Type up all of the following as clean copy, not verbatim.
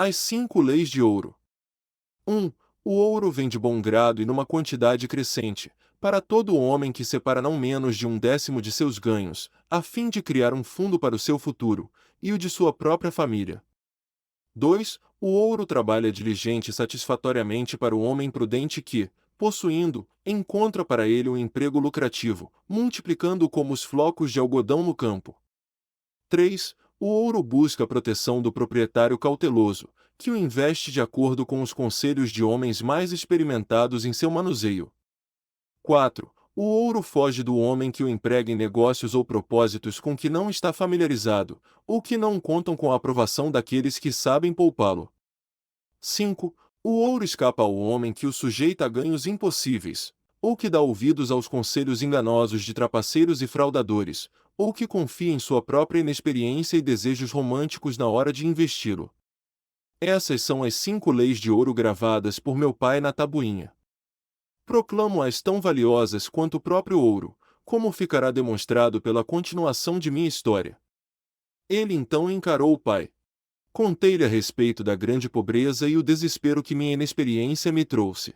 As 5 leis de ouro. 1. O ouro vem de bom grado e numa quantidade crescente, para todo homem que separa não menos de 1/10 de seus ganhos, a fim de criar um fundo para o seu futuro, e o de sua própria família. 2. O ouro trabalha diligente e satisfatoriamente para o homem prudente que, possuindo, encontra para ele um emprego lucrativo, multiplicando-o como os flocos de algodão no campo. 3. O ouro busca a proteção do proprietário cauteloso, que o investe de acordo com os conselhos de homens mais experimentados em seu manuseio. 4. O ouro foge do homem que o emprega em negócios ou propósitos com que não está familiarizado, ou que não contam com a aprovação daqueles que sabem poupá-lo. 5. O ouro escapa ao homem que o sujeita a ganhos impossíveis, ou que dá ouvidos aos conselhos enganosos de trapaceiros e fraudadores, ou que confia em sua própria inexperiência e desejos românticos na hora de investi-lo. Essas são as 5 leis de ouro gravadas por meu pai na tabuinha. Proclamo-as tão valiosas quanto o próprio ouro, como ficará demonstrado pela continuação de minha história. Ele então encarou o pai. Contei-lhe a respeito da grande pobreza e o desespero que minha inexperiência me trouxe.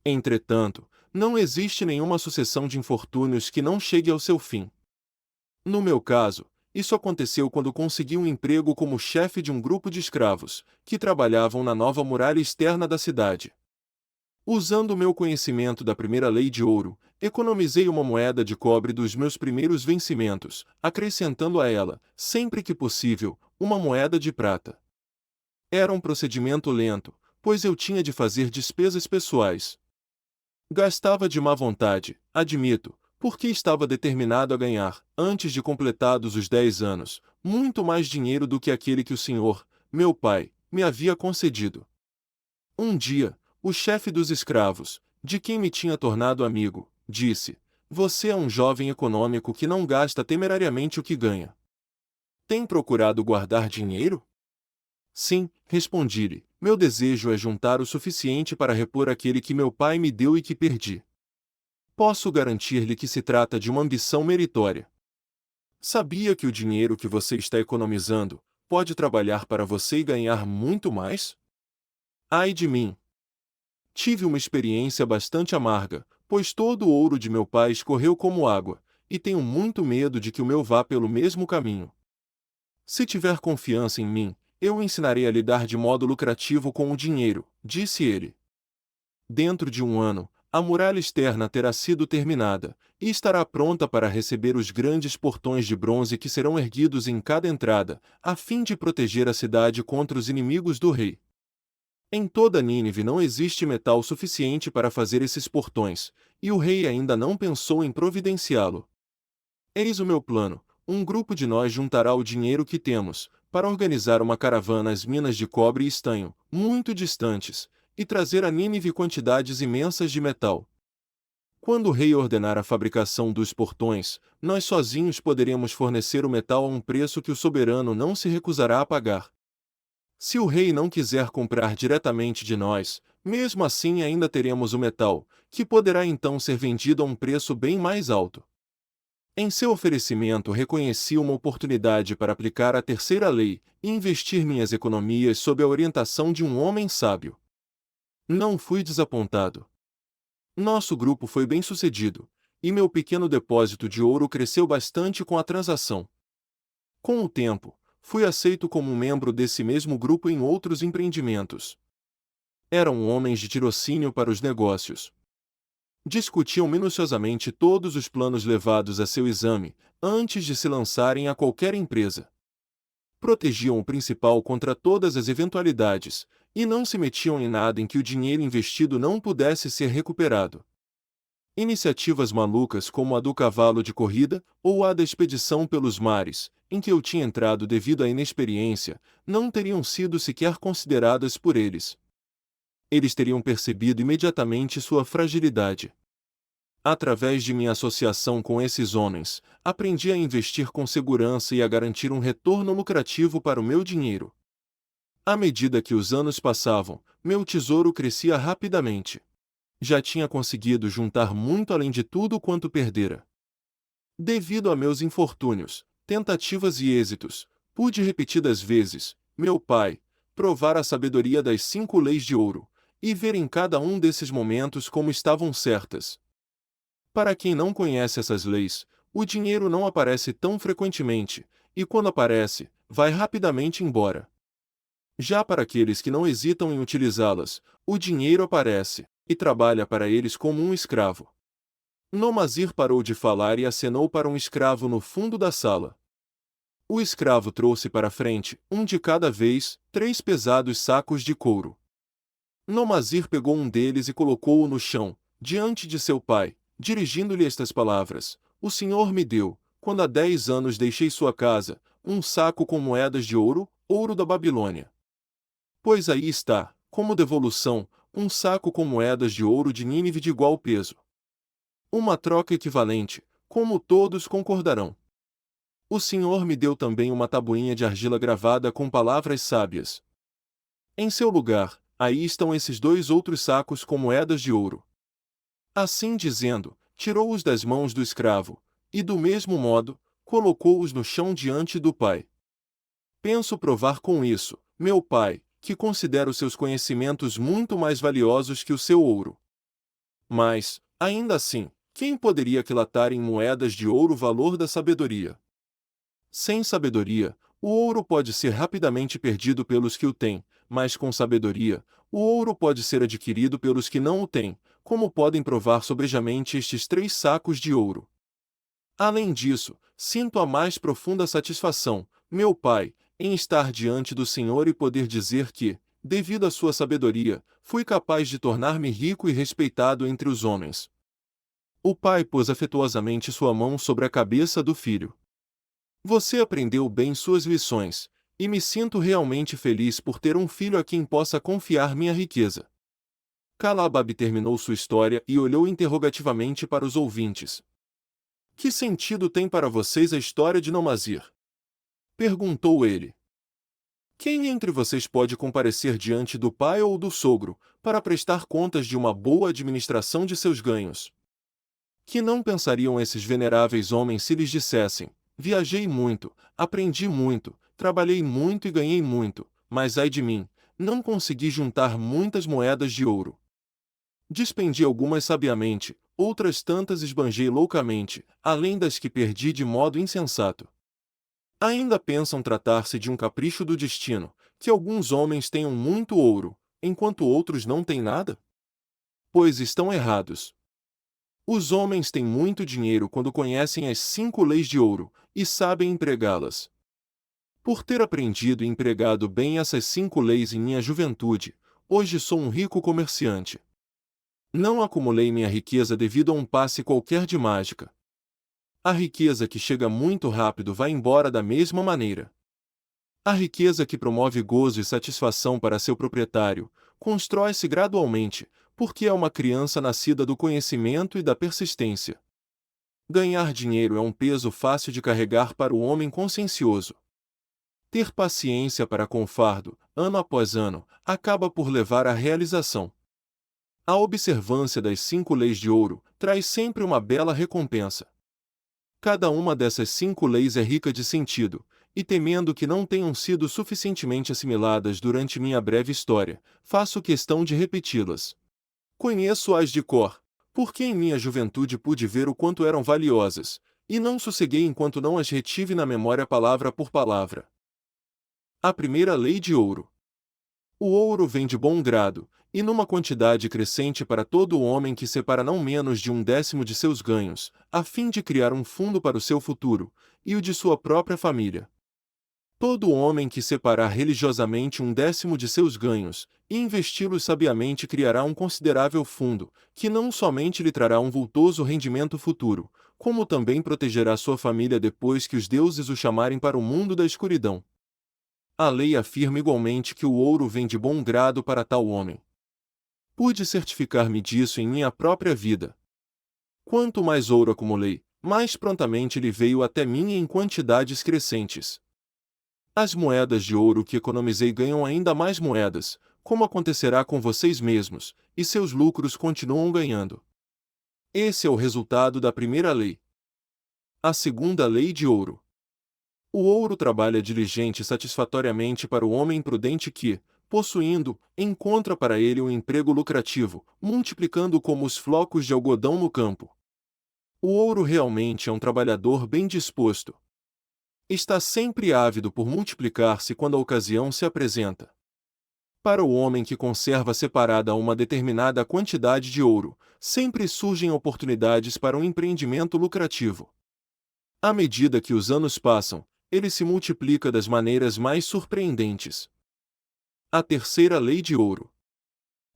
Entretanto, não existe nenhuma sucessão de infortúnios que não chegue ao seu fim. No meu caso, isso aconteceu quando consegui um emprego como chefe de um grupo de escravos, que trabalhavam na nova muralha externa da cidade. Usando o meu conhecimento da primeira lei de ouro, economizei uma moeda de cobre dos meus primeiros vencimentos, acrescentando a ela, sempre que possível, uma moeda de prata. Era um procedimento lento, pois eu tinha de fazer despesas pessoais. Gastava de má vontade, admito, porque estava determinado a ganhar, antes de completados os 10 anos, muito mais dinheiro do que aquele que o senhor, meu pai, me havia concedido. Um dia, o chefe dos escravos, de quem me tinha tornado amigo, disse: "Você é um jovem econômico que não gasta temerariamente o que ganha. Tem procurado guardar dinheiro?" "Sim", respondi-lhe, "meu desejo é juntar o suficiente para repor aquele que meu pai me deu e que perdi." "Posso garantir-lhe que se trata de uma ambição meritória. Sabia que o dinheiro que você está economizando pode trabalhar para você e ganhar muito mais? Ai de mim! Tive uma experiência bastante amarga, pois todo o ouro de meu pai escorreu como água, e tenho muito medo de que o meu vá pelo mesmo caminho. Se tiver confiança em mim, eu o ensinarei a lidar de modo lucrativo com o dinheiro", disse ele. "Dentro de 1 ano, a muralha externa terá sido terminada, e estará pronta para receber os grandes portões de bronze que serão erguidos em cada entrada, a fim de proteger a cidade contra os inimigos do rei. Em toda Nínive não existe metal suficiente para fazer esses portões, e o rei ainda não pensou em providenciá-lo. Eis o meu plano: um grupo de nós juntará o dinheiro que temos, para organizar uma caravana às minas de cobre e estanho, muito distantes, e trazer a Nínive quantidades imensas de metal. Quando o rei ordenar a fabricação dos portões, nós sozinhos poderemos fornecer o metal a um preço que o soberano não se recusará a pagar. Se o rei não quiser comprar diretamente de nós, mesmo assim ainda teremos o metal, que poderá então ser vendido a um preço bem mais alto." Em seu oferecimento reconheci uma oportunidade para aplicar a terceira lei e investir minhas economias sob a orientação de um homem sábio. Não fui desapontado. Nosso grupo foi bem-sucedido, e meu pequeno depósito de ouro cresceu bastante com a transação. Com o tempo, fui aceito como um membro desse mesmo grupo em outros empreendimentos. Eram homens de tirocínio para os negócios. Discutiam minuciosamente todos os planos levados a seu exame, antes de se lançarem a qualquer empresa. Protegiam o principal contra todas as eventualidades, e não se metiam em nada em que o dinheiro investido não pudesse ser recuperado. Iniciativas malucas como a do cavalo de corrida, ou a da expedição pelos mares, em que eu tinha entrado devido à inexperiência, não teriam sido sequer consideradas por eles. Eles teriam percebido imediatamente sua fragilidade. Através de minha associação com esses homens, aprendi a investir com segurança e a garantir um retorno lucrativo para o meu dinheiro. À medida que os anos passavam, meu tesouro crescia rapidamente. Já tinha conseguido juntar muito além de tudo quanto perdera. Devido a meus infortúnios, tentativas e êxitos, pude repetidas vezes, meu pai, provar a sabedoria das 5 leis de ouro, e ver em cada um desses momentos como estavam certas. Para quem não conhece essas leis, o dinheiro não aparece tão frequentemente, e quando aparece, vai rapidamente embora. Já para aqueles que não hesitam em utilizá-las, o dinheiro aparece, e trabalha para eles como um escravo. Nomazir parou de falar e acenou para um escravo no fundo da sala. O escravo trouxe para frente, um de cada vez, 3 pesados sacos de couro. Nomazir pegou um deles e colocou-o no chão, diante de seu pai, dirigindo-lhe estas palavras: O Senhor me deu, quando há 10 anos deixei sua casa, um saco com moedas de ouro, ouro da Babilônia. Pois aí está, como devolução, um saco com moedas de ouro de Nínive de igual peso. Uma troca equivalente, como todos concordarão. O Senhor me deu também uma tabuinha de argila gravada com palavras sábias. Em seu lugar, aí estão esses 2 outros sacos com moedas de ouro. Assim dizendo, tirou-os das mãos do escravo, e do mesmo modo, colocou-os no chão diante do pai. Penso provar com isso, meu pai, que considero seus conhecimentos muito mais valiosos que o seu ouro. Mas, ainda assim, quem poderia aquilatar em moedas de ouro o valor da sabedoria? Sem sabedoria, o ouro pode ser rapidamente perdido pelos que o têm, mas com sabedoria, o ouro pode ser adquirido pelos que não o têm, como podem provar sobrejamente estes 3 sacos de ouro. Além disso, sinto a mais profunda satisfação, meu pai, em estar diante do Senhor e poder dizer que, devido à sua sabedoria, fui capaz de tornar-me rico e respeitado entre os homens. O pai pôs afetuosamente sua mão sobre a cabeça do filho. Você aprendeu bem suas lições, e me sinto realmente feliz por ter um filho a quem possa confiar minha riqueza. Calabab terminou sua história e olhou interrogativamente para os ouvintes. Que sentido tem para vocês a história de Nomazir? Perguntou ele. Quem entre vocês pode comparecer diante do pai ou do sogro, para prestar contas de uma boa administração de seus ganhos? Que não pensariam esses veneráveis homens se lhes dissessem: viajei muito, aprendi muito, trabalhei muito e ganhei muito, mas ai de mim, não consegui juntar muitas moedas de ouro. Despendi algumas sabiamente, outras tantas esbanjei loucamente, além das que perdi de modo insensato. Ainda pensam tratar-se de um capricho do destino, que alguns homens tenham muito ouro, enquanto outros não têm nada? Pois estão errados. Os homens têm muito dinheiro quando conhecem as 5 leis de ouro, e sabem empregá-las. Por ter aprendido e empregado bem essas 5 leis em minha juventude, hoje sou um rico comerciante. Não acumulei minha riqueza devido a um passe qualquer de mágica. A riqueza que chega muito rápido vai embora da mesma maneira. A riqueza que promove gozo e satisfação para seu proprietário, constrói-se gradualmente, porque é uma criança nascida do conhecimento e da persistência. Ganhar dinheiro é um peso fácil de carregar para o homem consciencioso. Ter paciência para com o fardo, ano após ano, acaba por levar à realização. A observância das 5 leis de ouro traz sempre uma bela recompensa. Cada uma dessas 5 leis é rica de sentido, e temendo que não tenham sido suficientemente assimiladas durante minha breve história, faço questão de repeti-las. Conheço-as de cor, porque em minha juventude pude ver o quanto eram valiosas, e não sosseguei enquanto não as retive na memória palavra por palavra. A primeira lei de ouro. O ouro vem de bom grado, e numa quantidade crescente para todo o homem que separa não menos de 1/10 de seus ganhos, a fim de criar um fundo para o seu futuro, e o de sua própria família. Todo homem que separar religiosamente 1/10 de seus ganhos, e investi-los sabiamente criará um considerável fundo, que não somente lhe trará um vultoso rendimento futuro, como também protegerá sua família depois que os deuses o chamarem para o mundo da escuridão. A lei afirma igualmente que o ouro vem de bom grado para tal homem. Pude certificar-me disso em minha própria vida. Quanto mais ouro acumulei, mais prontamente ele veio até mim em quantidades crescentes. As moedas de ouro que economizei ganham ainda mais moedas, como acontecerá com vocês mesmos, e seus lucros continuam ganhando. Esse é o resultado da primeira lei. A segunda lei de ouro. O ouro trabalha diligente e satisfatoriamente para o homem prudente que, possuindo, encontra para ele um emprego lucrativo, multiplicando como os flocos de algodão no campo. O ouro realmente é um trabalhador bem disposto. Está sempre ávido por multiplicar-se quando a ocasião se apresenta. Para o homem que conserva separada uma determinada quantidade de ouro, sempre surgem oportunidades para um empreendimento lucrativo. À medida que os anos passam, ele se multiplica das maneiras mais surpreendentes. A terceira lei de ouro.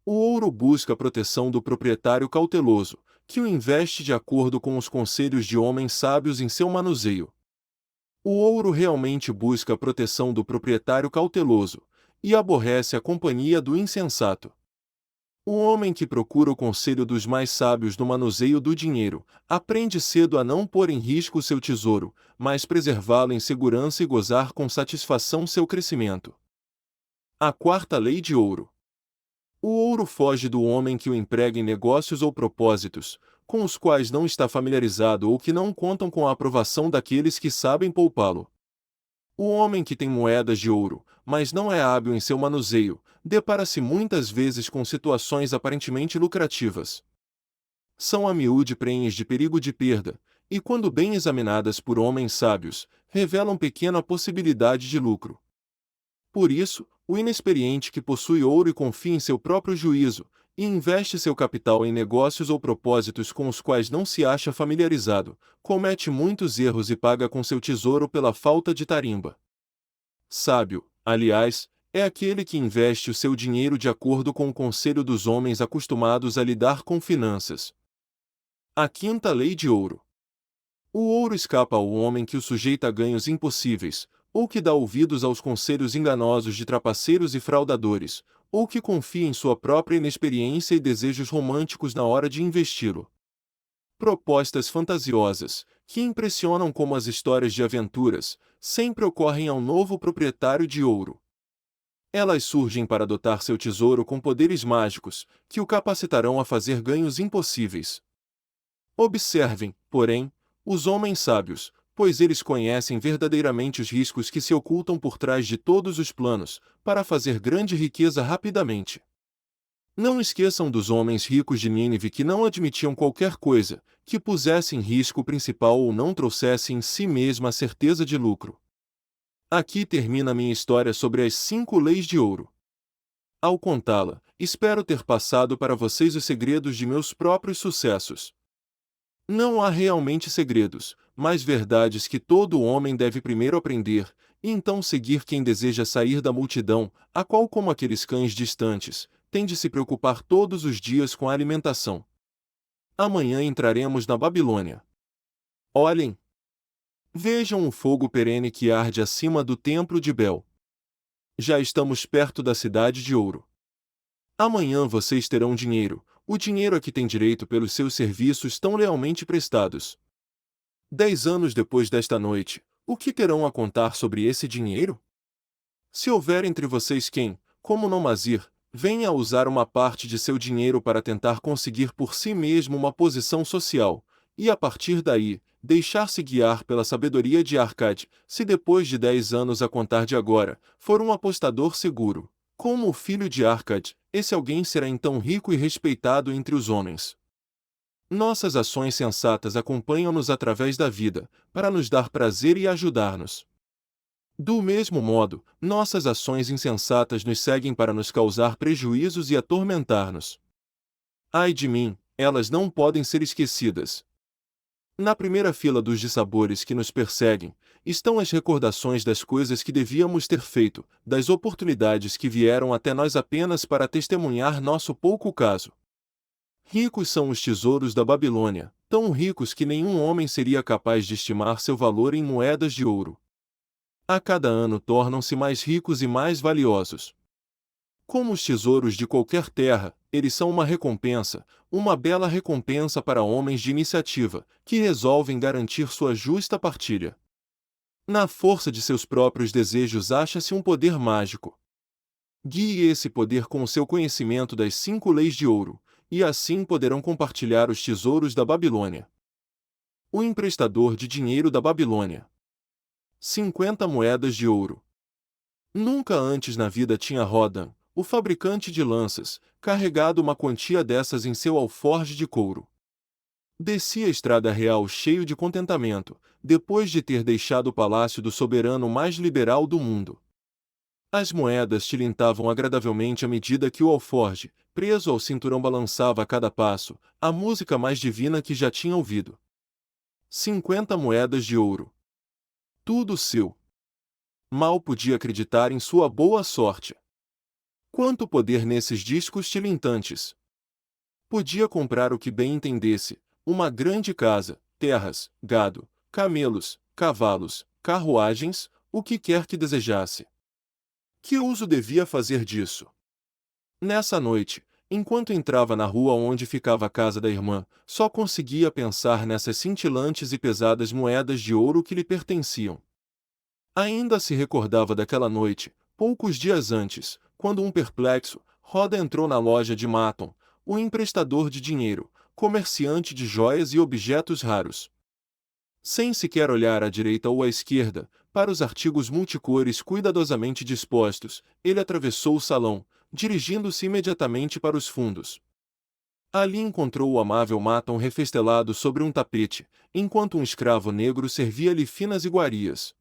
O ouro busca a proteção do proprietário cauteloso, que o investe de acordo com os conselhos de homens sábios em seu manuseio. O ouro realmente busca a proteção do proprietário cauteloso, e aborrece a companhia do insensato. O homem que procura o conselho dos mais sábios no manuseio do dinheiro, aprende cedo a não pôr em risco seu tesouro, mas preservá-lo em segurança e gozar com satisfação seu crescimento. A quarta lei de ouro. O ouro foge do homem que o emprega em negócios ou propósitos, com os quais não está familiarizado ou que não contam com a aprovação daqueles que sabem poupá-lo. O homem que tem moedas de ouro, mas não é hábil em seu manuseio, depara-se muitas vezes com situações aparentemente lucrativas. São a miúde prenhes de perigo de perda, e quando bem examinadas por homens sábios, revelam pequena possibilidade de lucro. Por isso, o inexperiente que possui ouro e confia em seu próprio juízo, e investe seu capital em negócios ou propósitos com os quais não se acha familiarizado, comete muitos erros e paga com seu tesouro pela falta de tarimba. Sábio, aliás, é aquele que investe o seu dinheiro de acordo com o conselho dos homens acostumados a lidar com finanças. A quinta lei de ouro. O ouro escapa ao homem que o sujeita a ganhos impossíveis, ou que dá ouvidos aos conselhos enganosos de trapaceiros e fraudadores, ou que confia em sua própria inexperiência e desejos românticos na hora de investi-lo. Propostas fantasiosas, que impressionam como as histórias de aventuras, sempre ocorrem ao novo proprietário de ouro. Elas surgem para dotar seu tesouro com poderes mágicos, que o capacitarão a fazer ganhos impossíveis. Observem, porém, os homens sábios, pois eles conhecem verdadeiramente os riscos que se ocultam por trás de todos os planos, para fazer grande riqueza rapidamente. Não esqueçam dos homens ricos de Nínive que não admitiam qualquer coisa, que pusesse em risco o principal ou não trouxesse em si mesma a certeza de lucro. Aqui termina minha história sobre as 5 leis de ouro. Ao contá-la, espero ter passado para vocês os segredos de meus próprios sucessos. Não há realmente segredos, mas verdades que todo homem deve primeiro aprender, e então seguir quem deseja sair da multidão, a qual, como aqueles cães distantes, tem de se preocupar todos os dias com a alimentação. Amanhã entraremos na Babilônia. Olhem! Vejam o fogo perene que arde acima do templo de Bel. Já estamos perto da cidade de ouro. Amanhã vocês terão dinheiro, o dinheiro a que têm direito pelos seus serviços tão lealmente prestados. 10 anos depois desta noite, o que terão a contar sobre esse dinheiro? Se houver entre vocês quem, como Nomazir, venha a usar uma parte de seu dinheiro para tentar conseguir por si mesmo uma posição social, e a partir daí, deixar-se guiar pela sabedoria de Arcade, se depois de 10 anos a contar de agora, for um apostador seguro, como o filho de Arcade, esse alguém será então rico e respeitado entre os homens. Nossas ações sensatas acompanham-nos através da vida, para nos dar prazer e ajudar-nos. Do mesmo modo, nossas ações insensatas nos seguem para nos causar prejuízos e atormentar-nos. Ai de mim, elas não podem ser esquecidas. Na primeira fila dos dissabores que nos perseguem, estão as recordações das coisas que devíamos ter feito, das oportunidades que vieram até nós apenas para testemunhar nosso pouco caso. Ricos são os tesouros da Babilônia, tão ricos que nenhum homem seria capaz de estimar seu valor em moedas de ouro. A cada ano tornam-se mais ricos e mais valiosos. Como os tesouros de qualquer terra, eles são uma bela recompensa para homens de iniciativa, que resolvem garantir sua justa partilha. Na força de seus próprios desejos acha-se um poder mágico. Guie esse poder com o seu conhecimento das 5 leis de ouro, e assim poderão compartilhar os tesouros da Babilônia. O emprestador de dinheiro da Babilônia. 50 moedas de ouro. Nunca antes na vida tinha Rodan, o fabricante de lanças, carregado uma quantia dessas em seu alforje de couro. Descia a estrada real cheio de contentamento, depois de ter deixado o palácio do soberano mais liberal do mundo. As moedas tilintavam agradavelmente à medida que o alforje, preso ao cinturão, balançava a cada passo, a música mais divina que já tinha ouvido. 50 moedas de ouro. Tudo seu. Mal podia acreditar em sua boa sorte. Quanto poder nesses discos tilintantes! Podia comprar o que bem entendesse, uma grande casa, terras, gado, camelos, cavalos, carruagens, o que quer que desejasse. Que uso devia fazer disso? Nessa noite, enquanto entrava na rua onde ficava a casa da irmã, só conseguia pensar nessas cintilantes e pesadas moedas de ouro que lhe pertenciam. Ainda se recordava daquela noite, poucos dias antes, quando um perplexo, Roda entrou na loja de Maton, o emprestador de dinheiro, comerciante de joias e objetos raros. Sem sequer olhar à direita ou à esquerda, para os artigos multicores cuidadosamente dispostos, ele atravessou o salão, dirigindo-se imediatamente para os fundos. Ali encontrou o amável Maton refestelado sobre um tapete, enquanto um escravo negro servia-lhe finas iguarias.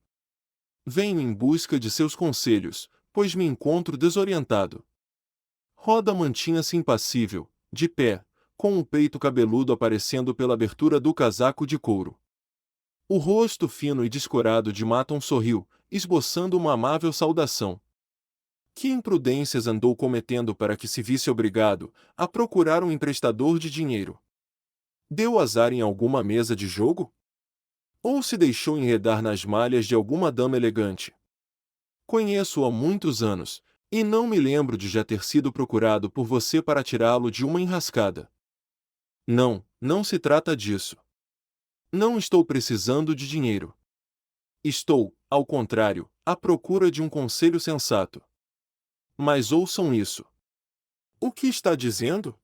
Venho em busca de seus conselhos, pois me encontro desorientado. Roda mantinha-se impassível, de pé, com o peito cabeludo aparecendo pela abertura do casaco de couro. O rosto fino e descorado de Maton sorriu, esboçando uma amável saudação. Que imprudências andou cometendo para que se visse obrigado a procurar um emprestador de dinheiro? Deu azar em alguma mesa de jogo? Ou se deixou enredar nas malhas de alguma dama elegante? Conheço-o há muitos anos, e não me lembro de já ter sido procurado por você para tirá-lo de uma enrascada. Não, não se trata disso. Não estou precisando de dinheiro. Estou, ao contrário, à procura de um conselho sensato. Mas ouçam isso. O que está dizendo?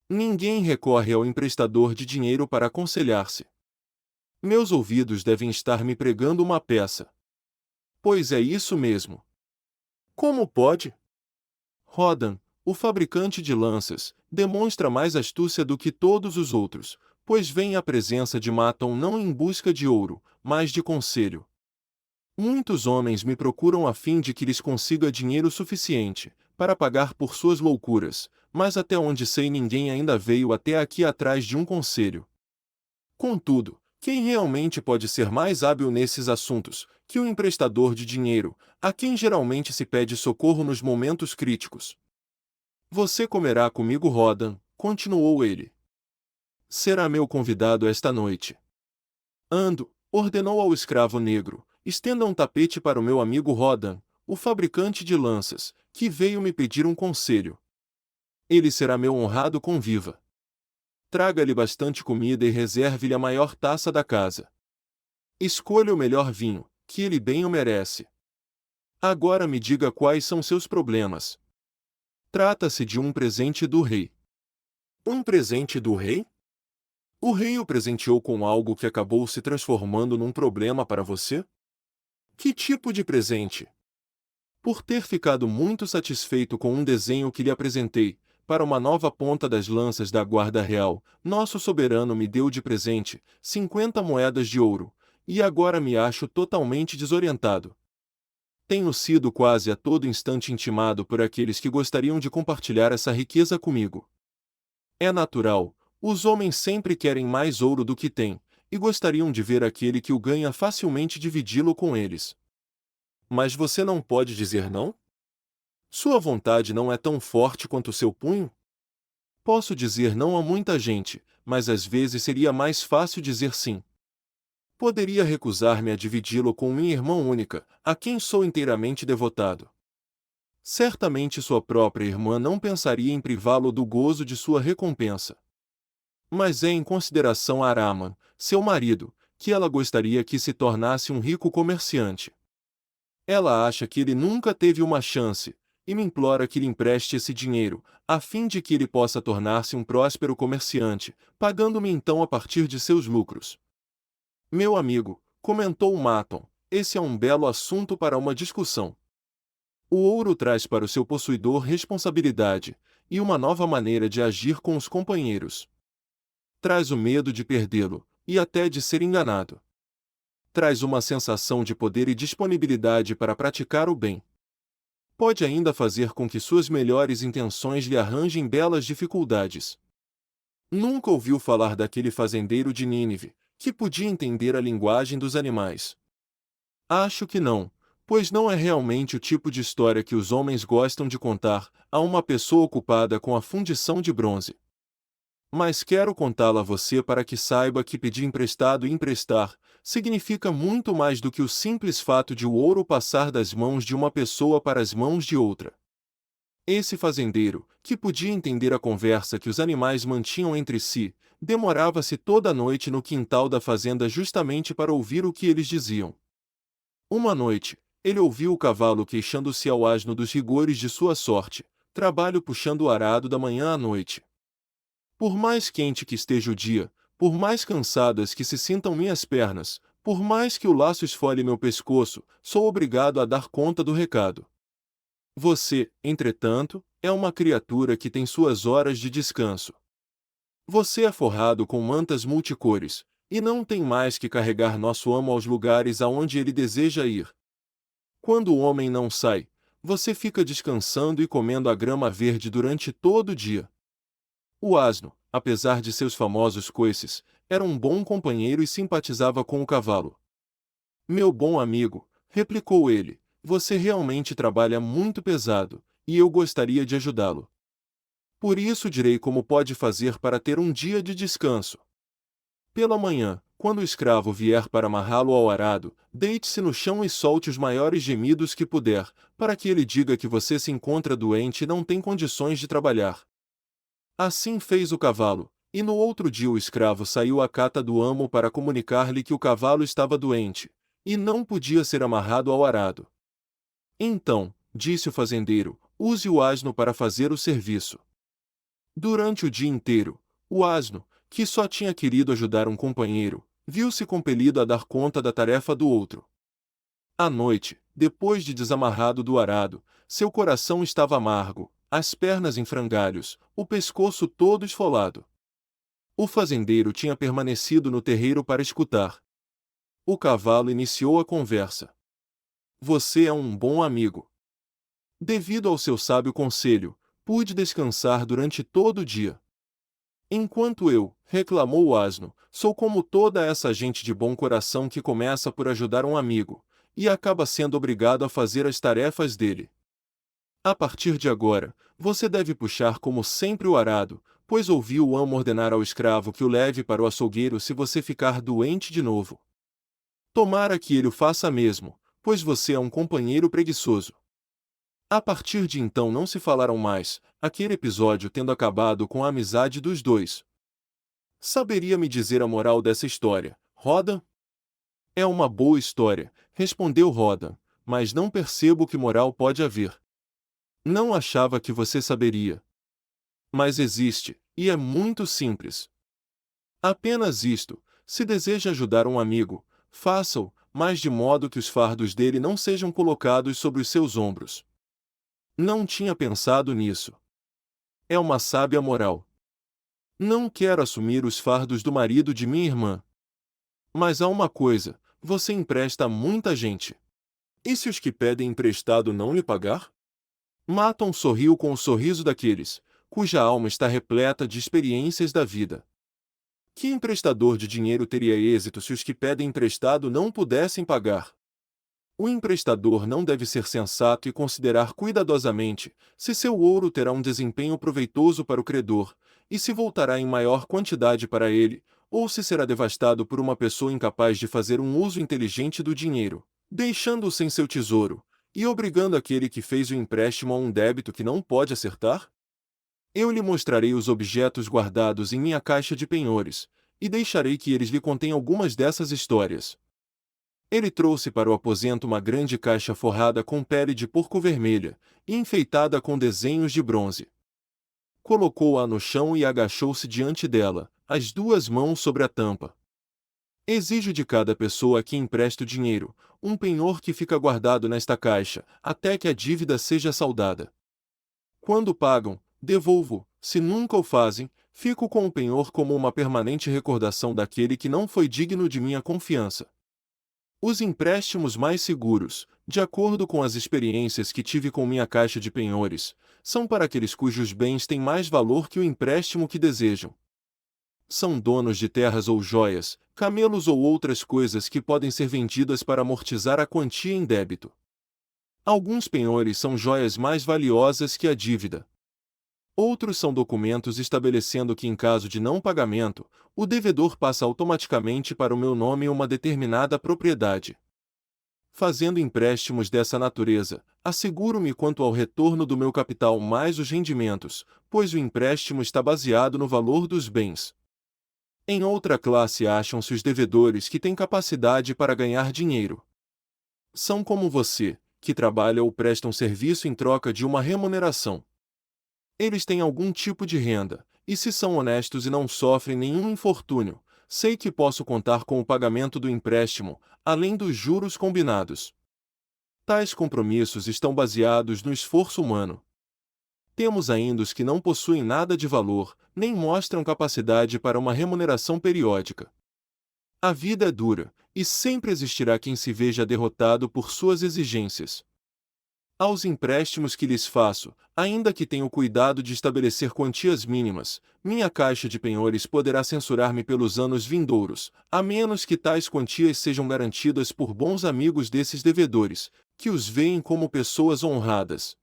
Ninguém recorre ao emprestador de dinheiro para aconselhar-se. Meus ouvidos devem estar me pregando uma peça. Pois é isso mesmo. Como pode? Rodan, o fabricante de lanças, demonstra mais astúcia do que todos os outros, pois vem à presença de Maton não em busca de ouro, mas de conselho. Muitos homens me procuram a fim de que lhes consiga dinheiro suficiente para pagar por suas loucuras, mas até onde sei ninguém ainda veio até aqui atrás de um conselho. Contudo, quem realmente pode ser mais hábil nesses assuntos que o emprestador de dinheiro, a quem geralmente se pede socorro nos momentos críticos? Você comerá comigo, Rodan, continuou ele. Será meu convidado esta noite. Ando, ordenou ao escravo negro, estenda um tapete para o meu amigo Rodan, o fabricante de lanças, que veio me pedir um conselho. Ele será meu honrado conviva. Traga-lhe bastante comida e reserve-lhe a maior taça da casa. Escolha o melhor vinho, que ele bem o merece. Agora me diga quais são seus problemas. Trata-se de um presente do rei. Um presente do rei? O rei o presenteou com algo que acabou se transformando num problema para você? Que tipo de presente? Por ter ficado muito satisfeito com um desenho que lhe apresentei, para uma nova ponta das lanças da Guarda Real, nosso soberano me deu de presente 50 moedas de ouro, e agora me acho totalmente desorientado. Tenho sido quase a todo instante intimado por aqueles que gostariam de compartilhar essa riqueza comigo. É natural, os homens sempre querem mais ouro do que têm, e gostariam de ver aquele que o ganha facilmente dividi-lo com eles. Mas você não pode dizer não? Sua vontade não é tão forte quanto seu punho? Posso dizer não a muita gente, mas às vezes seria mais fácil dizer sim. Poderia recusar-me a dividi-lo com minha irmã única, a quem sou inteiramente devotado. Certamente sua própria irmã não pensaria em privá-lo do gozo de sua recompensa. Mas é em consideração a Araman, seu marido, que ela gostaria que se tornasse um rico comerciante. Ela acha que ele nunca teve uma chance, e me implora que lhe empreste esse dinheiro, a fim de que ele possa tornar-se um próspero comerciante, pagando-me então a partir de seus lucros. Meu amigo, comentou Maton, esse é um belo assunto para uma discussão. O ouro traz para o seu possuidor responsabilidade e uma nova maneira de agir com os companheiros. Traz o medo de perdê-lo e até de ser enganado. Traz uma sensação de poder e disponibilidade para praticar o bem. Pode ainda fazer com que suas melhores intenções lhe arranjem belas dificuldades. Nunca ouviu falar daquele fazendeiro de Nínive, que podia entender a linguagem dos animais? Acho que não, pois não é realmente o tipo de história que os homens gostam de contar a uma pessoa ocupada com a fundição de bronze. Mas quero contá-la a você para que saiba que pedir emprestado e emprestar significa muito mais do que o simples fato de o ouro passar das mãos de uma pessoa para as mãos de outra. Esse fazendeiro, que podia entender a conversa que os animais mantinham entre si, demorava-se toda a noite no quintal da fazenda justamente para ouvir o que eles diziam. Uma noite, ele ouviu o cavalo queixando-se ao asno dos rigores de sua sorte, trabalho puxando o arado da manhã à noite. Por mais quente que esteja o dia, por mais cansadas que se sintam minhas pernas, por mais que o laço esfole meu pescoço, sou obrigado a dar conta do recado. Você, entretanto, é uma criatura que tem suas horas de descanso. Você é forrado com mantas multicores, e não tem mais que carregar nosso amo aos lugares aonde ele deseja ir. Quando o homem não sai, você fica descansando e comendo a grama verde durante todo o dia. O asno, apesar de seus famosos coices, era um bom companheiro e simpatizava com o cavalo. Meu bom amigo, replicou ele, você realmente trabalha muito pesado, e eu gostaria de ajudá-lo. Por isso direi como pode fazer para ter um dia de descanso. Pela manhã, quando o escravo vier para amarrá-lo ao arado, deite-se no chão e solte os maiores gemidos que puder, para que ele diga que você se encontra doente e não tem condições de trabalhar. Assim fez o cavalo, e no outro dia o escravo saiu à cata do amo para comunicar-lhe que o cavalo estava doente, e não podia ser amarrado ao arado. Então, disse o fazendeiro, use o asno para fazer o serviço. Durante o dia inteiro, o asno, que só tinha querido ajudar um companheiro, viu-se compelido a dar conta da tarefa do outro. À noite, depois de desamarrado do arado, seu coração estava amargo, as pernas em frangalhos, o pescoço todo esfolado. O fazendeiro tinha permanecido no terreiro para escutar. O cavalo iniciou a conversa. Você é um bom amigo. Devido ao seu sábio conselho, pude descansar durante todo o dia. Enquanto eu, reclamou o asno, sou como toda essa gente de bom coração que começa por ajudar um amigo, e acaba sendo obrigado a fazer as tarefas dele. A partir de agora, você deve puxar como sempre o arado, pois ouviu o amo ordenar ao escravo que o leve para o açougueiro se você ficar doente de novo. Tomara que ele o faça mesmo, pois você é um companheiro preguiçoso. A partir de então não se falaram mais, aquele episódio tendo acabado com a amizade dos dois. Saberia me dizer a moral dessa história, Rodan? É uma boa história, respondeu Rodan, mas não percebo que moral pode haver. Não achava que você saberia. Mas existe, e é muito simples. Apenas isto: se deseja ajudar um amigo, faça-o, mas de modo que os fardos dele não sejam colocados sobre os seus ombros. Não tinha pensado nisso. É uma sábia moral. Não quero assumir os fardos do marido de minha irmã. Mas há uma coisa: você empresta a muita gente. E se os que pedem emprestado não lhe pagar? Matam sorriu com o sorriso daqueles, cuja alma está repleta de experiências da vida. Que emprestador de dinheiro teria êxito se os que pedem emprestado não pudessem pagar? O emprestador não deve ser sensato e considerar cuidadosamente se seu ouro terá um desempenho proveitoso para o credor, e se voltará em maior quantidade para ele, ou se será devastado por uma pessoa incapaz de fazer um uso inteligente do dinheiro, deixando-o sem seu tesouro, e obrigando aquele que fez o empréstimo a um débito que não pode acertar? Eu lhe mostrarei os objetos guardados em minha caixa de penhores, e deixarei que eles lhe contem algumas dessas histórias. Ele trouxe para o aposento uma grande caixa forrada com pele de porco vermelha, e enfeitada com desenhos de bronze. Colocou-a no chão e agachou-se diante dela, as duas mãos sobre a tampa. Exijo de cada pessoa a que empresto dinheiro, um penhor que fica guardado nesta caixa, até que a dívida seja saldada. Quando pagam, devolvo, se nunca o fazem, fico com o penhor como uma permanente recordação daquele que não foi digno de minha confiança. Os empréstimos mais seguros, de acordo com as experiências que tive com minha caixa de penhores, são para aqueles cujos bens têm mais valor que o empréstimo que desejam. São donos de terras ou joias, camelos ou outras coisas que podem ser vendidas para amortizar a quantia em débito. Alguns penhores são joias mais valiosas que a dívida. Outros são documentos estabelecendo que, em caso de não pagamento, o devedor passa automaticamente para o meu nome uma determinada propriedade. Fazendo empréstimos dessa natureza, asseguro-me quanto ao retorno do meu capital mais os rendimentos, pois o empréstimo está baseado no valor dos bens. Em outra classe acham-se os devedores que têm capacidade para ganhar dinheiro. São como você, que trabalha ou presta um serviço em troca de uma remuneração. Eles têm algum tipo de renda, e se são honestos e não sofrem nenhum infortúnio, sei que posso contar com o pagamento do empréstimo, além dos juros combinados. Tais compromissos estão baseados no esforço humano. Temos ainda os que não possuem nada de valor, nem mostram capacidade para uma remuneração periódica. A vida é dura, e sempre existirá quem se veja derrotado por suas exigências. Aos empréstimos que lhes faço, ainda que tenha o cuidado de estabelecer quantias mínimas, minha caixa de penhores poderá censurar-me pelos anos vindouros, a menos que tais quantias sejam garantidas por bons amigos desses devedores, que os veem como pessoas honradas.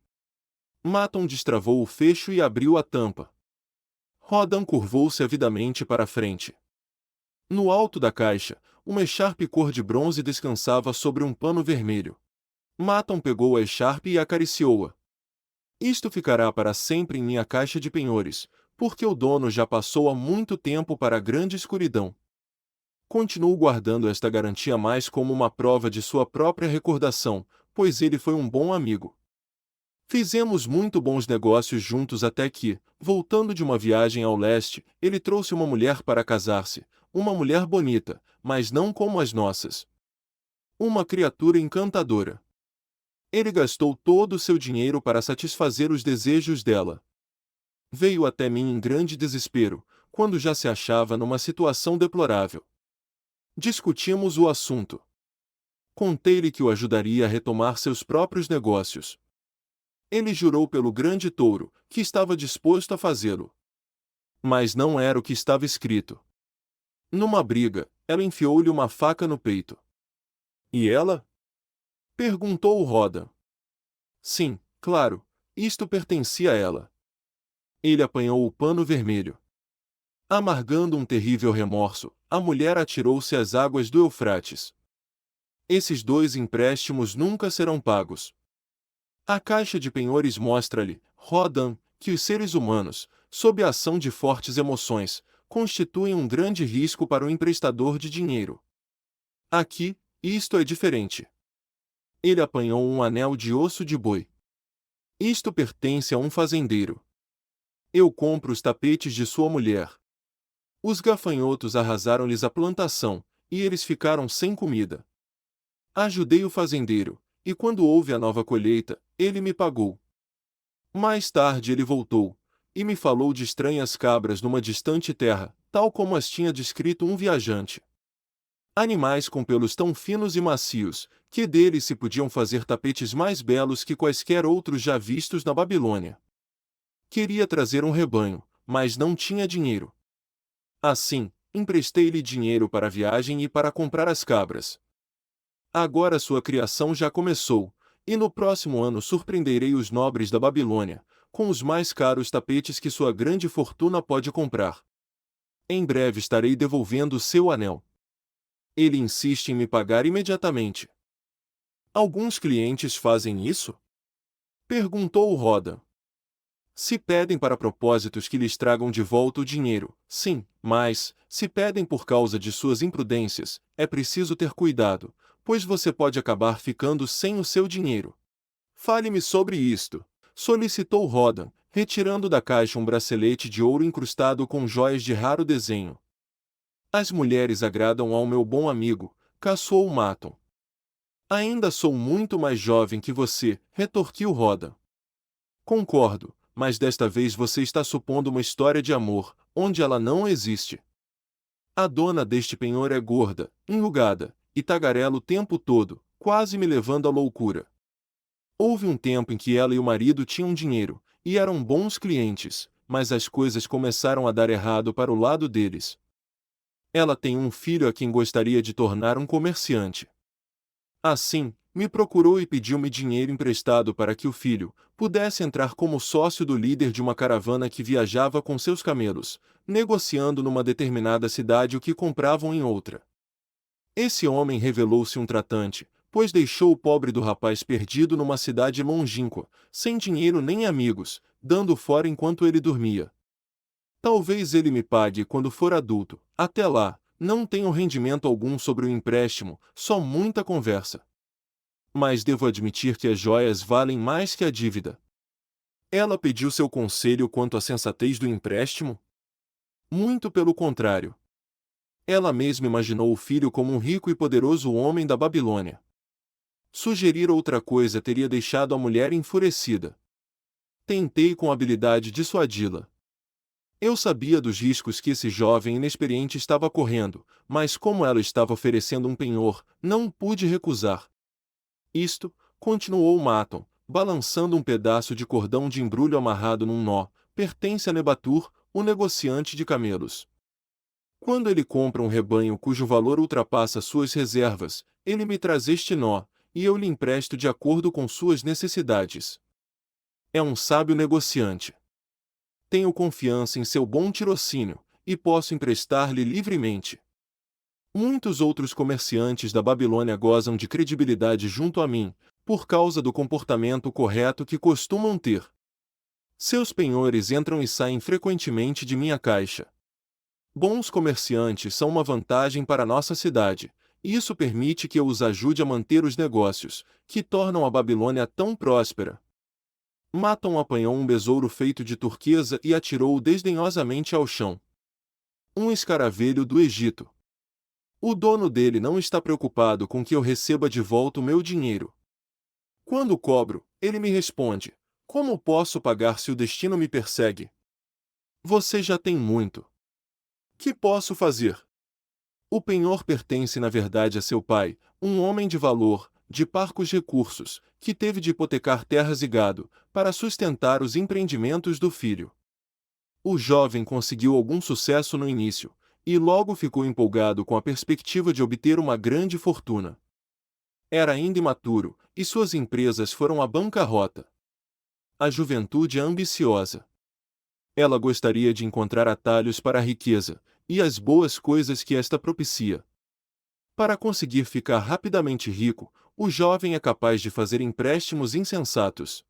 Maton destravou o fecho e abriu a tampa. Rodan curvou-se avidamente para a frente. No alto da caixa, uma echarpe cor de bronze descansava sobre um pano vermelho. Maton pegou a echarpe e acariciou-a. Isto ficará para sempre em minha caixa de penhores, porque o dono já passou há muito tempo para a grande escuridão. Continuo guardando esta garantia mais como uma prova de sua própria recordação, pois ele foi um bom amigo. Fizemos muito bons negócios juntos até que, voltando de uma viagem ao leste, ele trouxe uma mulher para casar-se, uma mulher bonita, mas não como as nossas. Uma criatura encantadora. Ele gastou todo o seu dinheiro para satisfazer os desejos dela. Veio até mim em grande desespero, quando já se achava numa situação deplorável. Discutimos o assunto. Contei-lhe que o ajudaria a retomar seus próprios negócios. Ele jurou pelo grande touro, que estava disposto a fazê-lo. Mas não era o que estava escrito. Numa briga, ela enfiou-lhe uma faca no peito. E ela? Perguntou Rodan. Sim, claro, isto pertencia a ela. Ele apanhou o pano vermelho. Amargando um terrível remorso, a mulher atirou-se às águas do Eufrates. Esses 2 empréstimos nunca serão pagos. A caixa de penhores mostra-lhe, Rodan, que os seres humanos, sob a ação de fortes emoções, constituem um grande risco para o emprestador de dinheiro. Aqui, isto é diferente. Ele apanhou um anel de osso de boi. Isto pertence a um fazendeiro. Eu compro os tapetes de sua mulher. Os gafanhotos arrasaram-lhes a plantação, e eles ficaram sem comida. Ajudei o fazendeiro, e quando houve a nova colheita, ele me pagou. Mais tarde ele voltou, e me falou de estranhas cabras numa distante terra, tal como as tinha descrito um viajante. Animais com pelos tão finos e macios, que deles se podiam fazer tapetes mais belos que quaisquer outros já vistos na Babilônia. Queria trazer um rebanho, mas não tinha dinheiro. Assim, emprestei-lhe dinheiro para a viagem e para comprar as cabras. Agora sua criação já começou, e no próximo ano surpreenderei os nobres da Babilônia, com os mais caros tapetes que sua grande fortuna pode comprar. Em breve estarei devolvendo seu anel. Ele insiste em me pagar imediatamente. Alguns clientes fazem isso? Perguntou Rodan. Se pedem para propósitos que lhes tragam de volta o dinheiro, sim, mas, se pedem por causa de suas imprudências, é preciso ter cuidado, pois você pode acabar ficando sem o seu dinheiro. Fale-me sobre isto, solicitou Rodan, retirando da caixa um bracelete de ouro incrustado com joias de raro desenho. As mulheres agradam ao meu bom amigo, caçoou Maton. Ainda sou muito mais jovem que você, retorquiu Rodan. Concordo, mas desta vez você está supondo uma história de amor, onde ela não existe. A dona deste penhor é gorda, enrugada, e tagarela o tempo todo, quase me levando à loucura. Houve um tempo em que ela e o marido tinham dinheiro, e eram bons clientes, mas as coisas começaram a dar errado para o lado deles. Ela tem um filho a quem gostaria de tornar um comerciante. Assim, me procurou e pediu-me dinheiro emprestado para que o filho pudesse entrar como sócio do líder de uma caravana que viajava com seus camelos, negociando numa determinada cidade o que compravam em outra. Esse homem revelou-se um tratante, pois deixou o pobre do rapaz perdido numa cidade longínqua, sem dinheiro nem amigos, dando fora enquanto ele dormia. Talvez ele me pague quando for adulto. Até lá, não tenho rendimento algum sobre o empréstimo, só muita conversa. Mas devo admitir que as joias valem mais que a dívida. Ela pediu seu conselho quanto à sensatez do empréstimo? Muito pelo contrário. Ela mesma imaginou o filho como um rico e poderoso homem da Babilônia. Sugerir outra coisa teria deixado a mulher enfurecida. Tentei com habilidade dissuadi-la. Eu sabia dos riscos que esse jovem inexperiente estava correndo, mas como ela estava oferecendo um penhor, não pude recusar. Isto, continuou Maton, balançando um pedaço de cordão de embrulho amarrado num nó, pertence a Nebatur, o negociante de camelos. Quando ele compra um rebanho cujo valor ultrapassa suas reservas, ele me traz este nó, e eu lhe empresto de acordo com suas necessidades. É um sábio negociante. Tenho confiança em seu bom tirocínio, e posso emprestar-lhe livremente. Muitos outros comerciantes da Babilônia gozam de credibilidade junto a mim, por causa do comportamento correto que costumam ter. Seus penhores entram e saem frequentemente de minha caixa. Bons comerciantes são uma vantagem para nossa cidade, e isso permite que eu os ajude a manter os negócios, que tornam a Babilônia tão próspera. Maton apanhou um besouro feito de turquesa e atirou-o desdenhosamente ao chão. Um escaravelho do Egito. O dono dele não está preocupado com que eu receba de volta o meu dinheiro. Quando cobro, ele me responde: como posso pagar se o destino me persegue? Você já tem muito. Que posso fazer? O penhor pertence na verdade a seu pai, um homem de valor, de parcos recursos, que teve de hipotecar terras e gado, para sustentar os empreendimentos do filho. O jovem conseguiu algum sucesso no início, e logo ficou empolgado com a perspectiva de obter uma grande fortuna. Era ainda imaturo, e suas empresas foram à bancarrota. A juventude é ambiciosa. Ela gostaria de encontrar atalhos para a riqueza, e as boas coisas que esta propicia. Para conseguir ficar rapidamente rico, o jovem é capaz de fazer empréstimos insensatos.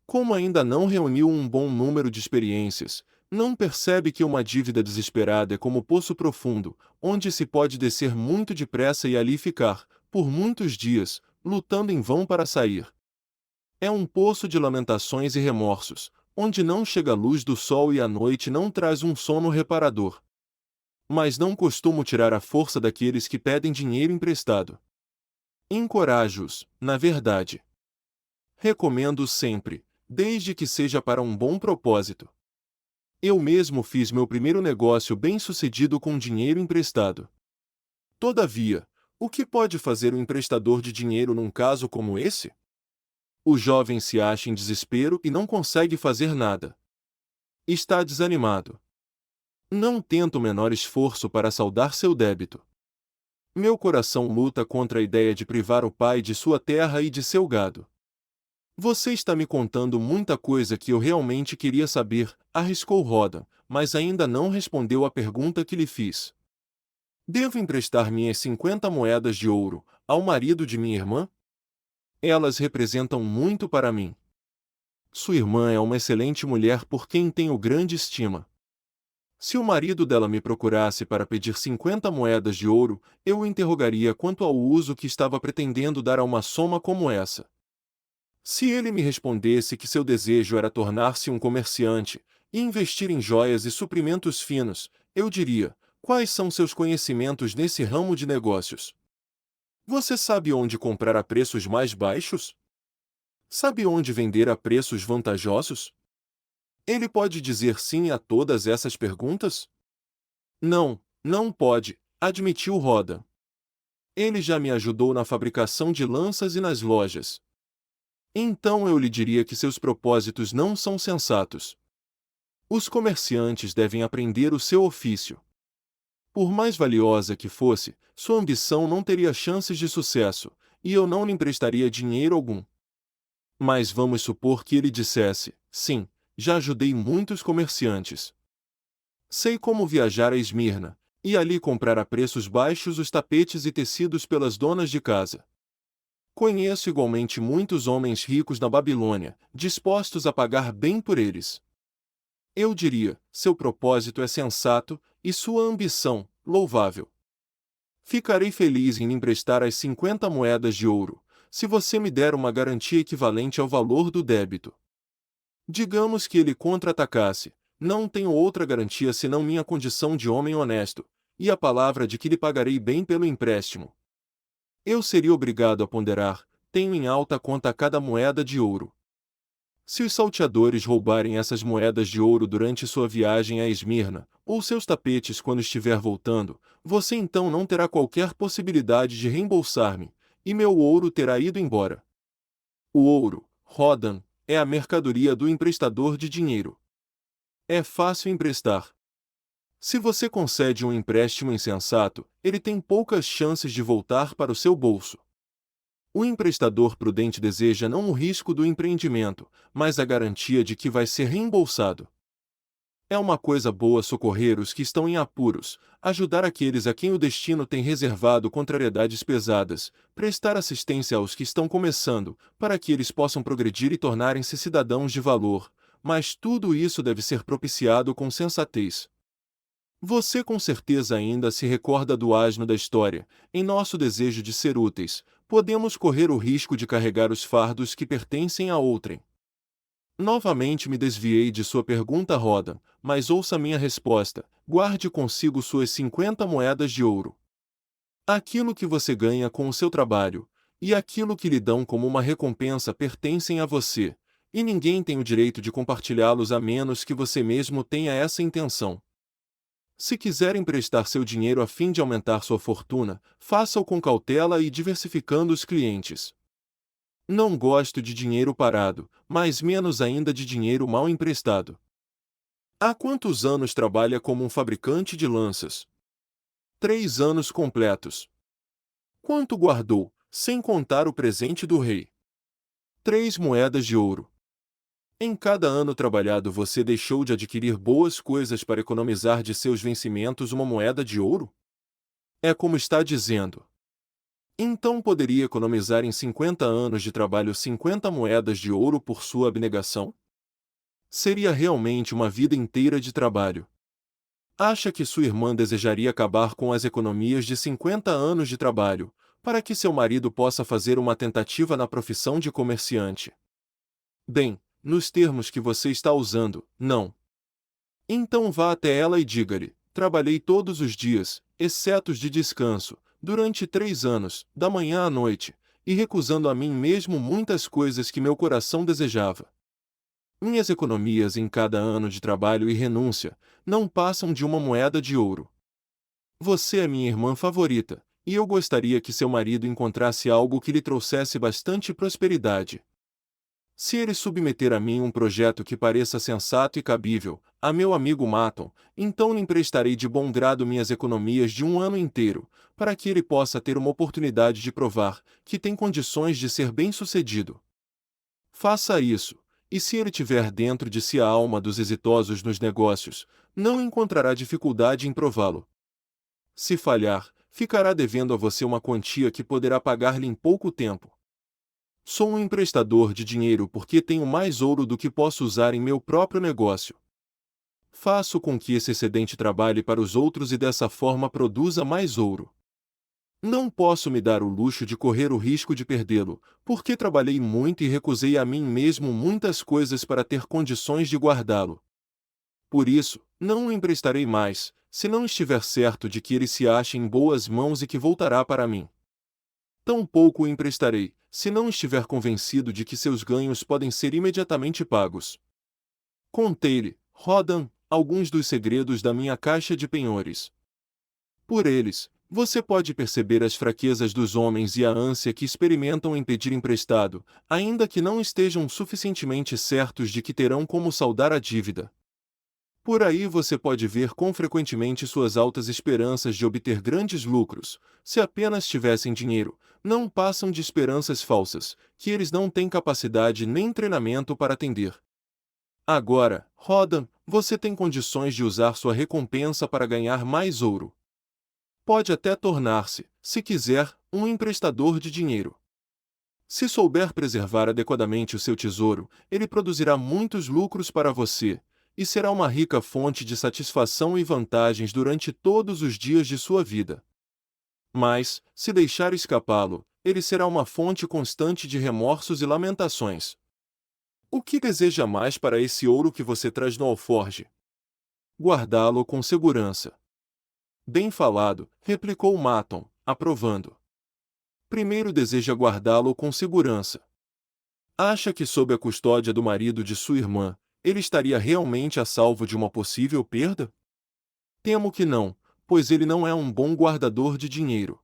Como ainda não reuniu um bom número de experiências, não percebe que uma dívida desesperada é como poço profundo, onde se pode descer muito depressa e ali ficar, por muitos dias, lutando em vão para sair. É um poço de lamentações e remorsos, onde não chega a luz do sol e a noite não traz um sono reparador. Mas não costumo tirar a força daqueles que pedem dinheiro emprestado. Encorajo-os, na verdade. Recomendo-os sempre, desde que seja para um bom propósito. Eu mesmo fiz meu primeiro negócio bem-sucedido com dinheiro emprestado. Todavia, o que pode fazer o emprestador de dinheiro num caso como esse? O jovem se acha em desespero e não consegue fazer nada. Está desanimado. Não tenta o menor esforço para saldar seu débito. Meu coração luta contra a ideia de privar o pai de sua terra e de seu gado. Você está me contando muita coisa que eu realmente queria saber, arriscou Rodan, mas ainda não respondeu à pergunta que lhe fiz. Devo emprestar minhas 50 moedas de ouro ao marido de minha irmã? Elas representam muito para mim. Sua irmã é uma excelente mulher por quem tenho grande estima. Se o marido dela me procurasse para pedir 50 moedas de ouro, eu o interrogaria quanto ao uso que estava pretendendo dar a uma soma como essa. Se ele me respondesse que seu desejo era tornar-se um comerciante, e investir em joias e suprimentos finos, eu diria: Quais são seus conhecimentos nesse ramo de negócios? Você sabe onde comprar a preços mais baixos? Sabe onde vender a preços vantajosos? Ele pode dizer sim a todas essas perguntas? Não, não pode, admitiu Roda. Ele já me ajudou na fabricação de lanças e nas lojas. Então eu lhe diria que seus propósitos não são sensatos. Os comerciantes devem aprender o seu ofício. Por mais valiosa que fosse, sua ambição não teria chances de sucesso, e eu não lhe emprestaria dinheiro algum. Mas vamos supor que ele dissesse: sim, já ajudei muitos comerciantes. Sei como viajar a Esmirna, e ali comprar a preços baixos os tapetes e tecidos pelas donas de casa. Conheço igualmente muitos homens ricos na Babilônia, dispostos a pagar bem por eles. Eu diria: seu propósito é sensato, e sua ambição, louvável. Ficarei feliz em lhe emprestar as 50 moedas de ouro, se você me der uma garantia equivalente ao valor do débito. Digamos que ele contra-atacasse: não tenho outra garantia senão minha condição de homem honesto, e a palavra de que lhe pagarei bem pelo empréstimo. Eu seria obrigado a ponderar: tenho em alta conta cada moeda de ouro. Se os salteadores roubarem essas moedas de ouro durante sua viagem a Esmirna, ou seus tapetes quando estiver voltando, você então não terá qualquer possibilidade de reembolsar-me, e meu ouro terá ido embora. O ouro, Rodan, é a mercadoria do emprestador de dinheiro. É fácil emprestar. Se você concede um empréstimo insensato, ele tem poucas chances de voltar para o seu bolso. O emprestador prudente deseja não o risco do empreendimento, mas a garantia de que vai ser reembolsado. É uma coisa boa socorrer os que estão em apuros, ajudar aqueles a quem o destino tem reservado contrariedades pesadas, prestar assistência aos que estão começando, para que eles possam progredir e tornarem-se cidadãos de valor, mas tudo isso deve ser propiciado com sensatez. Você com certeza ainda se recorda do asno da história. Em nosso desejo de ser úteis, podemos correr o risco de carregar os fardos que pertencem a outrem. Novamente me desviei de sua pergunta, Roda, mas ouça minha resposta: guarde consigo suas 50 moedas de ouro. Aquilo que você ganha com o seu trabalho, e aquilo que lhe dão como uma recompensa pertencem a você, e ninguém tem o direito de compartilhá-los a menos que você mesmo tenha essa intenção. Se quiser emprestar seu dinheiro a fim de aumentar sua fortuna, faça-o com cautela e diversificando os clientes. Não gosto de dinheiro parado, mas menos ainda de dinheiro mal emprestado. Há quantos anos trabalha como um fabricante de lanças? 3 anos completos. Quanto guardou, sem contar o presente do rei? 3 moedas de ouro. Em cada ano trabalhado você deixou de adquirir boas coisas para economizar de seus vencimentos uma moeda de ouro? É como está dizendo. Então poderia economizar em 50 anos de trabalho 50 moedas de ouro por sua abnegação? Seria realmente uma vida inteira de trabalho. Acha que sua irmã desejaria acabar com as economias de 50 anos de trabalho, para que seu marido possa fazer uma tentativa na profissão de comerciante? Bem, nos termos que você está usando, não. Então vá até ela e diga-lhe: trabalhei todos os dias, exceto os de descanso, durante 3 anos, da manhã à noite, e recusando a mim mesmo muitas coisas que meu coração desejava. Minhas economias em cada ano de trabalho e renúncia não passam de uma moeda de ouro. Você é minha irmã favorita, e eu gostaria que seu marido encontrasse algo que lhe trouxesse bastante prosperidade. Se ele submeter a mim um projeto que pareça sensato e cabível, a meu amigo Maton, então lhe emprestarei de bom grado minhas economias de um ano inteiro, para que ele possa ter uma oportunidade de provar que tem condições de ser bem-sucedido. Faça isso, e se ele tiver dentro de si a alma dos exitosos nos negócios, não encontrará dificuldade em prová-lo. Se falhar, ficará devendo a você uma quantia que poderá pagar-lhe em pouco tempo. Sou um emprestador de dinheiro porque tenho mais ouro do que posso usar em meu próprio negócio. Faço com que esse excedente trabalhe para os outros e dessa forma produza mais ouro. Não posso me dar o luxo de correr o risco de perdê-lo, porque trabalhei muito e recusei a mim mesmo muitas coisas para ter condições de guardá-lo. Por isso, não o emprestarei mais, se não estiver certo de que ele se ache em boas mãos e que voltará para mim. Tampouco o emprestarei, se não estiver convencido de que seus ganhos podem ser imediatamente pagos. Contei-lhe, Rodan, alguns dos segredos da minha caixa de penhores. Por eles, você pode perceber as fraquezas dos homens e a ânsia que experimentam em pedir emprestado, ainda que não estejam suficientemente certos de que terão como saldar a dívida. Por aí você pode ver quão frequentemente suas altas esperanças de obter grandes lucros, se apenas tivessem dinheiro, não passam de esperanças falsas, que eles não têm capacidade nem treinamento para atender. Agora, Rodan, você tem condições de usar sua recompensa para ganhar mais ouro. Pode até tornar-se, se quiser, um emprestador de dinheiro. Se souber preservar adequadamente o seu tesouro, ele produzirá muitos lucros para você, e será uma rica fonte de satisfação e vantagens durante todos os dias de sua vida. Mas, se deixar escapá-lo, ele será uma fonte constante de remorsos e lamentações. O que deseja mais para esse ouro que você traz no alforje? Guardá-lo com segurança. Bem falado, replicou Maton, aprovando. Primeiro deseja guardá-lo com segurança. Acha que sob a custódia do marido de sua irmã, ele estaria realmente a salvo de uma possível perda? Temo que não, pois ele não é um bom guardador de dinheiro.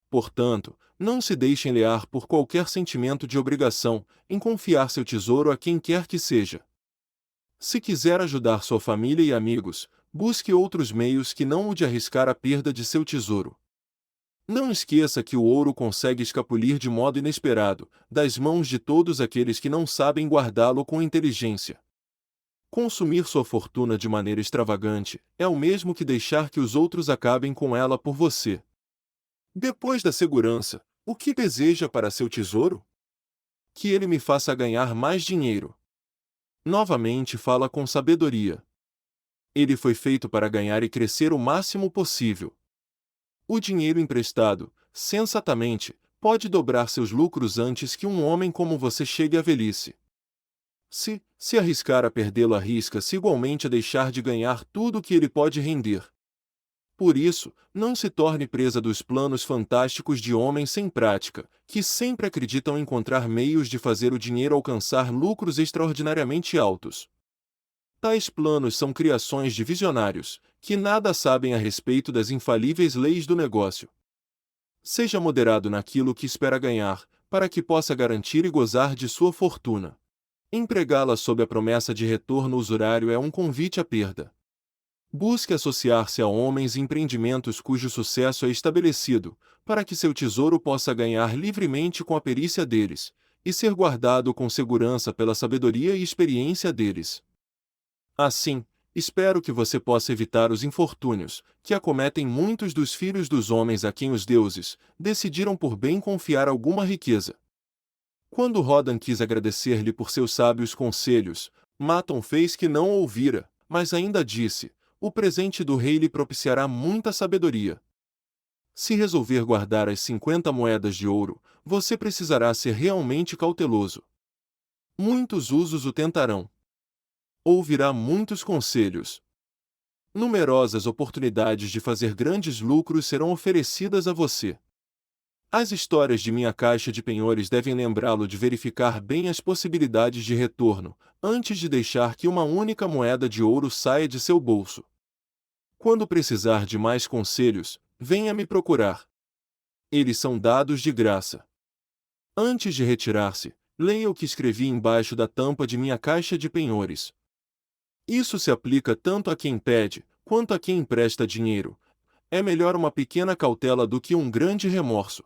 Portanto, não se deixe enlear por qualquer sentimento de obrigação em confiar seu tesouro a quem quer que seja. Se quiser ajudar sua família e amigos, busque outros meios que não o de arriscar a perda de seu tesouro. Não esqueça que o ouro consegue escapulir de modo inesperado, das mãos de todos aqueles que não sabem guardá-lo com inteligência. Consumir sua fortuna de maneira extravagante é o mesmo que deixar que os outros acabem com ela por você. Depois da segurança, o que deseja para seu tesouro? Que ele me faça ganhar mais dinheiro. Novamente fala com sabedoria. Ele foi feito para ganhar e crescer o máximo possível. O dinheiro emprestado, sensatamente, pode dobrar seus lucros antes que um homem como você chegue à velhice. Se arriscar a perdê-lo, arrisca-se igualmente a deixar de ganhar tudo o que ele pode render. Por isso, não se torne presa dos planos fantásticos de homens sem prática, que sempre acreditam encontrar meios de fazer o dinheiro alcançar lucros extraordinariamente altos. Tais planos são criações de visionários, que nada sabem a respeito das infalíveis leis do negócio. Seja moderado naquilo que espera ganhar, para que possa garantir e gozar de sua fortuna. Empregá-la sob a promessa de retorno usurário é um convite à perda. Busque associar-se a homens e empreendimentos cujo sucesso é estabelecido, para que seu tesouro possa ganhar livremente com a perícia deles, e ser guardado com segurança pela sabedoria e experiência deles. Assim, espero que você possa evitar os infortúnios, que acometem muitos dos filhos dos homens a quem os deuses decidiram por bem confiar alguma riqueza. Quando Rodan quis agradecer-lhe por seus sábios conselhos, Maton fez que não ouvira, mas ainda disse: o presente do rei lhe propiciará muita sabedoria. Se resolver guardar as 50 moedas de ouro, você precisará ser realmente cauteloso. Muitos usos o tentarão. Ouvirá muitos conselhos. Numerosas oportunidades de fazer grandes lucros serão oferecidas a você. As histórias de minha caixa de penhores devem lembrá-lo de verificar bem as possibilidades de retorno, antes de deixar que uma única moeda de ouro saia de seu bolso. Quando precisar de mais conselhos, venha me procurar. Eles são dados de graça. Antes de retirar-se, leia o que escrevi embaixo da tampa de minha caixa de penhores. Isso se aplica tanto a quem pede, quanto a quem empresta dinheiro. É melhor uma pequena cautela do que um grande remorso.